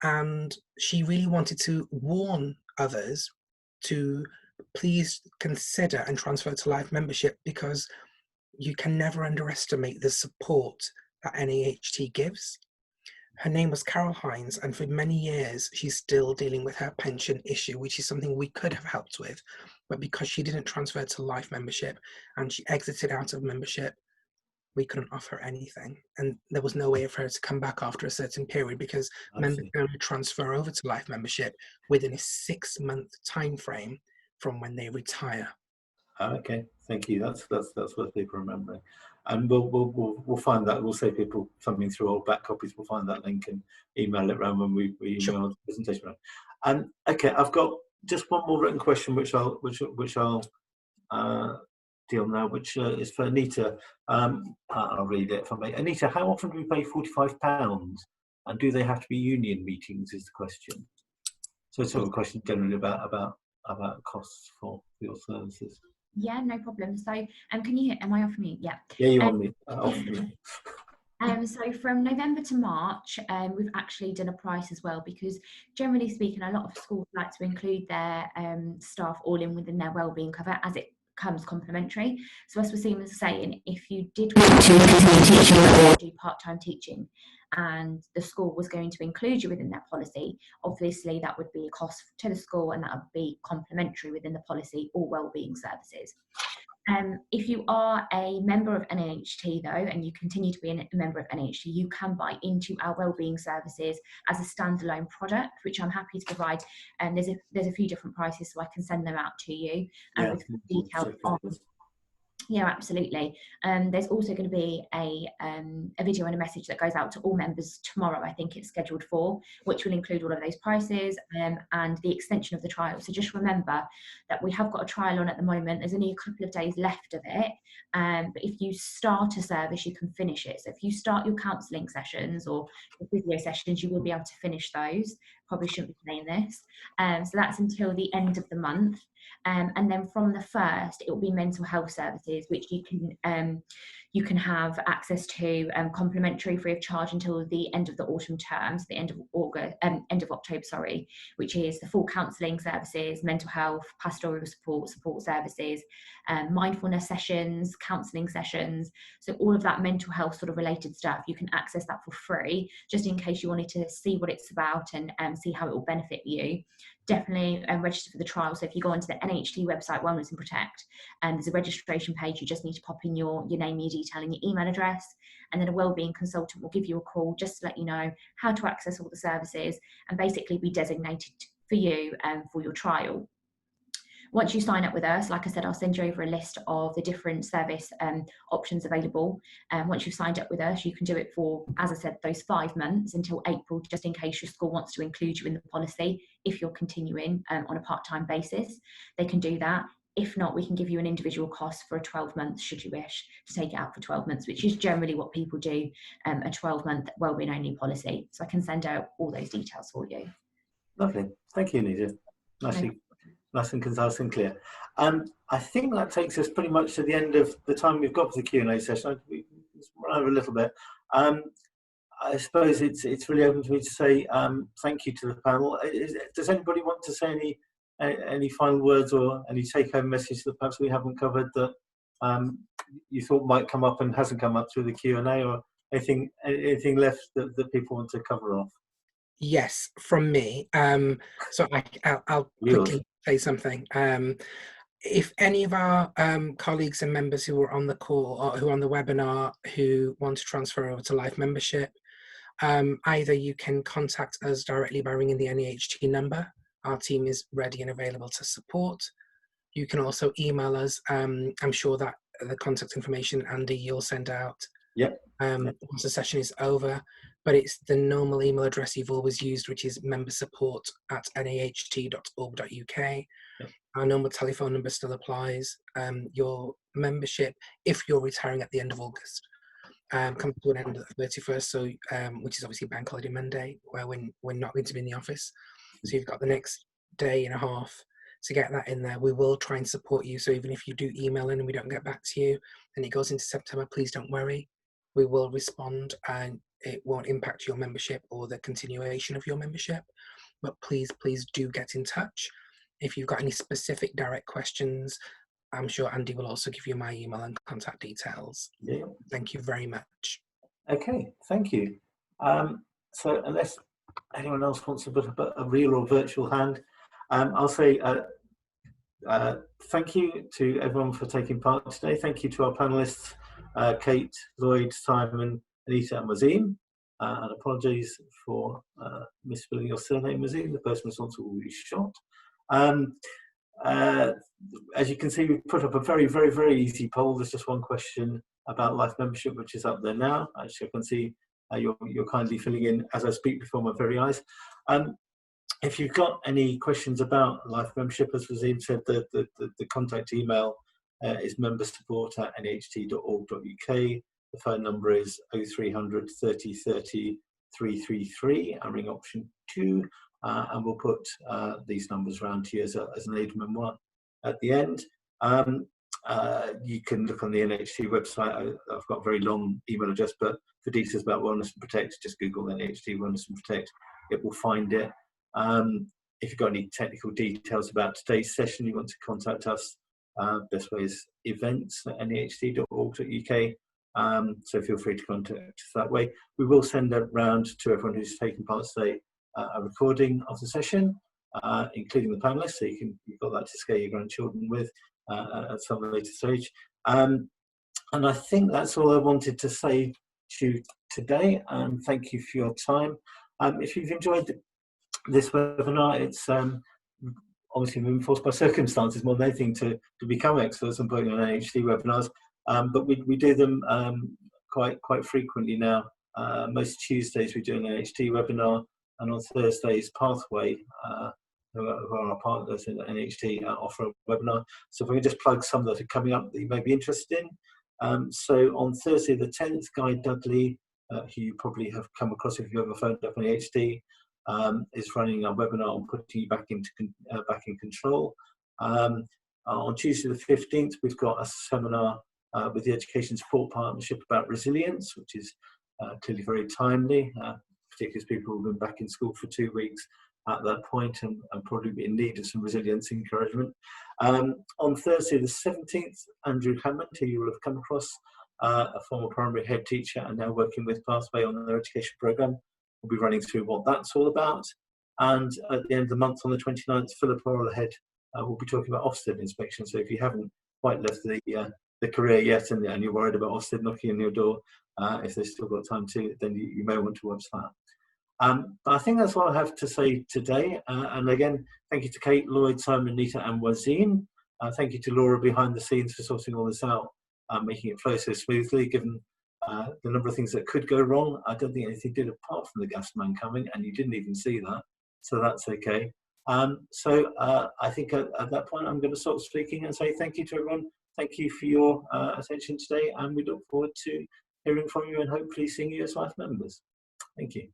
And she really wanted to warn others to please consider and transfer to life membership, because you can never underestimate the support that NAHT gives. Her name was Carol Hines, and for many years she's still dealing with her pension issue, which is something we could have helped with, but because she didn't transfer to life membership and she exited out of membership, we couldn't offer anything, and there was no way for her to come back after a certain period, because members can only transfer over to life membership within a 6-month time frame from when they retire. Okay, thank you. That's worth people remembering, and we'll find that. We'll save people thumbing through old back copies. We'll find that link and email it around when we email the presentation around. And okay, I've got just one more written question, which I'll deal now, which is for Anita. I'll read it for me. Anita, how often do we pay £45, and do they have to be union meetings? Is the question. So it's sort of a question generally about costs for your services. Yeah, no problem. So, can you hear? Am I off mute? Yeah. Yeah, you're on mute. So from November to March, we've actually done a price as well, because generally speaking, a lot of schools like to include their staff all in within their wellbeing cover, as it comes complimentary. So as Wasim was saying, if you did want to continue teaching or do part-time teaching, and the school was going to include you within that policy, obviously that would be a cost to the school, and that would be complimentary within the policy, or wellbeing services. If you are a member of NAHT though, and you continue to be a member of NAHT, you can buy into our wellbeing services as a standalone product, which I'm happy to provide. And there's a few different prices, so I can send them out to you with details on. Yeah, absolutely. There's also going to be a video and a message that goes out to all members tomorrow, I think it's scheduled for, which will include all of those prices and the extension of the trial. So just remember that we have got a trial on at the moment. There's only a couple of days left of it, but if you start a service, you can finish it. So if you start your counselling sessions or your physio sessions, you will be able to finish those. Probably shouldn't be saying this. So that's until the end of the month. And then from the 1st, it will be mental health services, which you can have access to complimentary, free of charge, until the end of the autumn terms, the end of October, sorry, which is the full counselling services, mental health, pastoral support services, mindfulness sessions, counselling sessions. So all of that mental health sort of related stuff, you can access that for free, just in case you wanted to see what it's about and see how it will benefit you. Definitely register for the trial. So if you go onto the NAHT website, Wellness and Protect, and there's a registration page, you just need to pop in your name, your detail and your email address, and then a wellbeing consultant will give you a call just to let you know how to access all the services and basically be designated for you for your trial. Once you sign up with us, like I said, I'll send you over a list of the different service options available. Once you've signed up with us, you can do it for, as I said, those 5 months until April, just in case your school wants to include you in the policy. If you're continuing on a part-time basis, they can do that. If not, we can give you an individual cost for a 12 months, should you wish to take it out for 12 months, which is generally what people do, a 12-month wellbeing only policy. So I can send out all those details for you. Lovely. Thank you, Anita. Nicely Nice and concise and clear. I think that takes us pretty much to the end of the time we've got for the Q&A session. We've run over a little bit. I suppose it's really open to me to say thank you to the panel. Does anybody want to say any final words or any take-home message that perhaps we haven't covered that you thought might come up and hasn't come up through the Q&A, or anything left that people want to cover off? Yes, from me. So I'll quickly say something. If any of our colleagues and members who are on the call or who are on the webinar who want to transfer over to Life membership, either you can contact us directly by ringing the NAHT number. Our team is ready and available to support. You can also email us. I'm sure that the contact information, Andy, you'll send out once the session is over. But it's the normal email address you've always used, which is membersupport@naht.org.uk. Yep. Our normal telephone number still applies. Your membership, if you're retiring at the end of August, comes to an end at the 31st, so which is obviously Bank Holiday Monday, where we're not going to be in the office. So you've got the next day and a half to get that in there. We will try and support you. So even if you do email in and we don't get back to you and it goes into September, please don't worry. We will respond, and it won't impact your membership or the continuation of your membership. But please do get in touch. If you've got any specific direct questions, I'm sure Andy will also give you my email and contact details. Yeah. Thank you very much. Okay, thank you. So unless anyone else wants to put up a real or virtual hand, I'll say thank you to everyone for taking part today. Thank you to our panelists, Kate, Lloyd, Simon, Anita and Wazim. And apologies for misspelling your surname, Wazim. The person responsible will be shot. As you can see, we've put up a very, very, very easy poll. There's just one question about Life membership, which is up there now. Actually, I can see you're kindly filling in as I speak before my very eyes. If you've got any questions about Life membership, as Wazim said, the contact email is membersupport@naht.org.uk. The phone number is 0300 30 30 333 and ring option 2. And we'll put these numbers around to you as an aid memoir at the end. You can look on the NHT website. I've got a very long email address, but for details about Wellness and Protect, just Google NHT Wellness and Protect. It will find it. If you've got any technical details about today's session, you want to contact us, best way is events@naht.org.uk. So feel free to contact us that way. We will send it round to everyone who's taken part today a recording of the session, including the panelists, so you've got that to scare your grandchildren with at some later stage. And I think that's all I wanted to say to you today. Thank you for your time. If you've enjoyed this webinar, it's obviously moving forced by circumstances more than anything to become experts and putting on NHT webinars, but we do them quite frequently now. Most Tuesdays we do an NHT webinar, and on Thursdays Pathway, who are our partners in NHT, offer a webinar. So if we can just plug some that are coming up that you may be interested in. So on Thursday the 10th, Guy Dudley, who you probably have come across if you've ever phoned up NHT, is running a webinar on putting you back in control. On Tuesday the 15th, we've got a seminar with the Education Support Partnership about resilience, which is clearly very timely, particularly as people have been back in school for 2 weeks at that point and probably be in need of some resilience encouragement. On Thursday the 17th, Andrew Hammond, who you will have come across, a former primary head teacher and now working with Pathway on their education programme, will be running through what that's all about. And at the end of the month, on the 29th, Philip Orlehead will be talking about Ofsted inspection. So if you haven't quite left the career yet and you're worried about Ofsted knocking on your door, if they've still got time to, then you may want to watch that. But I think that's all I have to say today. And again, thank you to Kate, Lloyd, Simon, Nita and Wazim. Thank you to Laura behind the scenes for sorting all this out, making it flow so smoothly, given the number of things that could go wrong. I don't think anything did apart from the gas man coming, and you didn't even see that, so that's okay. So I think at that point I'm going to stop speaking and say thank you to everyone. Thank you for your attention today, and we look forward to hearing from you and hopefully seeing you as Life members. Thank you.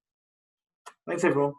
Thanks everyone.